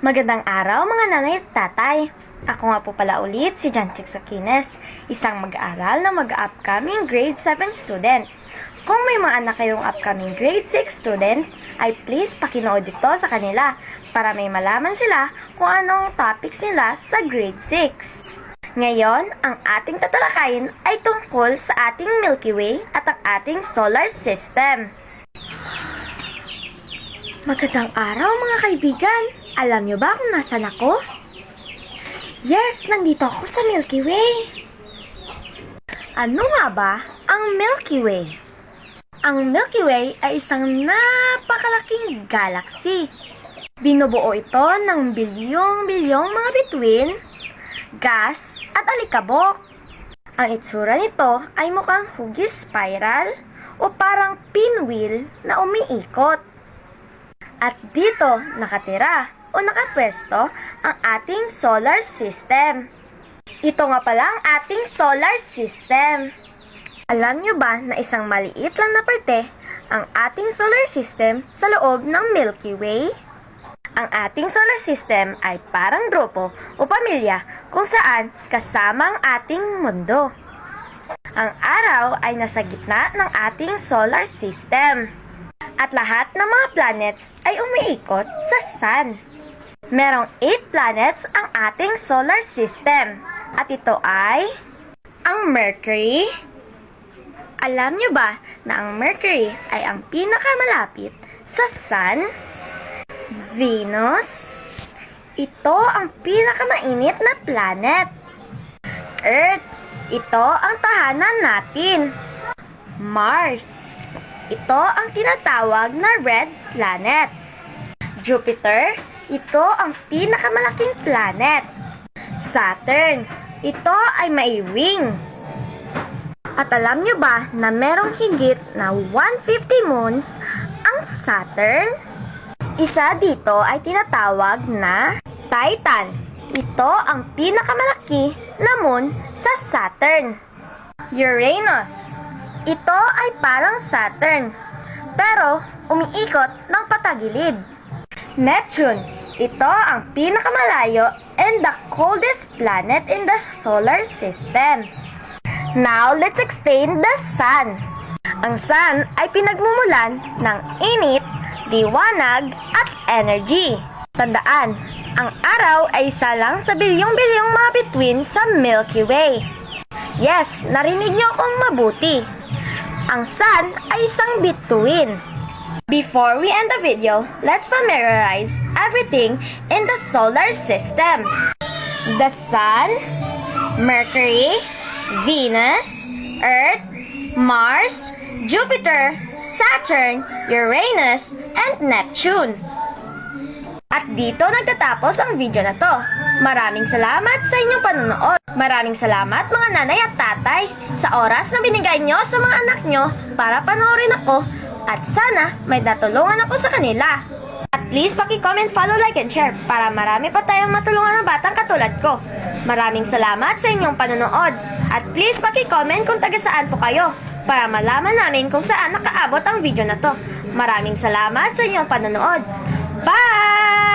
Magandang araw mga nanay at tatay. Ako nga po pala ulit si Janchik Sakines, isang mag-aaral na mag-upcoming grade 7 student. Kung may mga anak kayong upcoming grade 6 student, ay please pakinood ito sa kanila para may malaman sila kung anong topics nila sa grade 6. Ngayon, ang ating tatalakayin ay tungkol sa ating Milky Way at ang ating solar system. Magandang araw mga kaibigan! Alam niyo ba kung nasan ako? Yes, nandito ako sa Milky Way. Ano nga ba ang Milky Way? Ang Milky Way ay isang napakalaking galaxy. Binubuo ito ng bilyong-bilyong mga bituin, gas at alikabok. Ang itsura nito ay mukhang hugis spiral o parang pinwheel na umiikot. At dito nakatira o nakapwesto ang ating solar system. Ito nga pala ang ating solar system. Alam nyo ba na isang maliit lang na parte ang ating solar system sa loob ng Milky Way? Ang ating solar system ay parang grupo o pamilya kung saan kasama ang ating mundo. Ang araw ay nasa gitna ng ating solar system. At lahat ng mga planets ay umiikot sa Sun. Merong 8 planets ang ating solar system. At ito ay ang Mercury. Alam niyo ba na ang Mercury ay ang pinakamalapit sa Sun? Venus. Ito ang pinakamainit na planet. Earth. Ito ang tahanan natin. Mars. Ito ang tinatawag na red planet. Jupiter, ito ang pinakamalaking planet. Saturn, ito ay may ring. At alam nyo ba na merong higit na 150 moons ang Saturn? Isa dito ay tinatawag na Titan. Ito ang pinakamalaki na moon sa Saturn. Uranus. Ito ay parang Saturn, pero umiikot ng patagilid. Neptune, ito ang pinakamalayo and the coldest planet in the solar system. Now, let's explain the Sun. Ang Sun ay pinagmumulan ng init, liwanag, at energy. Tandaan, ang araw ay isa lang sa bilyong-bilyong mga bituin sa Milky Way. Yes, narinig niyo akong mabuti. Ang Sun ay isang bituin. Before we end the video, let's familiarize everything in the solar system. The Sun, Mercury, Venus, Earth, Mars, Jupiter, Saturn, Uranus, and Neptune. At dito nagtatapos ang video na to. Maraming salamat sa inyong panonood. Maraming salamat mga nanay at tatay sa oras na binigay nyo sa mga anak nyo para panoorin ako at sana may natulungan ako sa kanila. At please paki-comment, follow, like, and share para marami pa tayong matulungan ng batang katulad ko. Maraming salamat sa inyong panonood. At please paki-comment kung taga saan po kayo para malaman namin kung saan nakaabot ang video na to. Maraming salamat sa inyong panonood. Bye!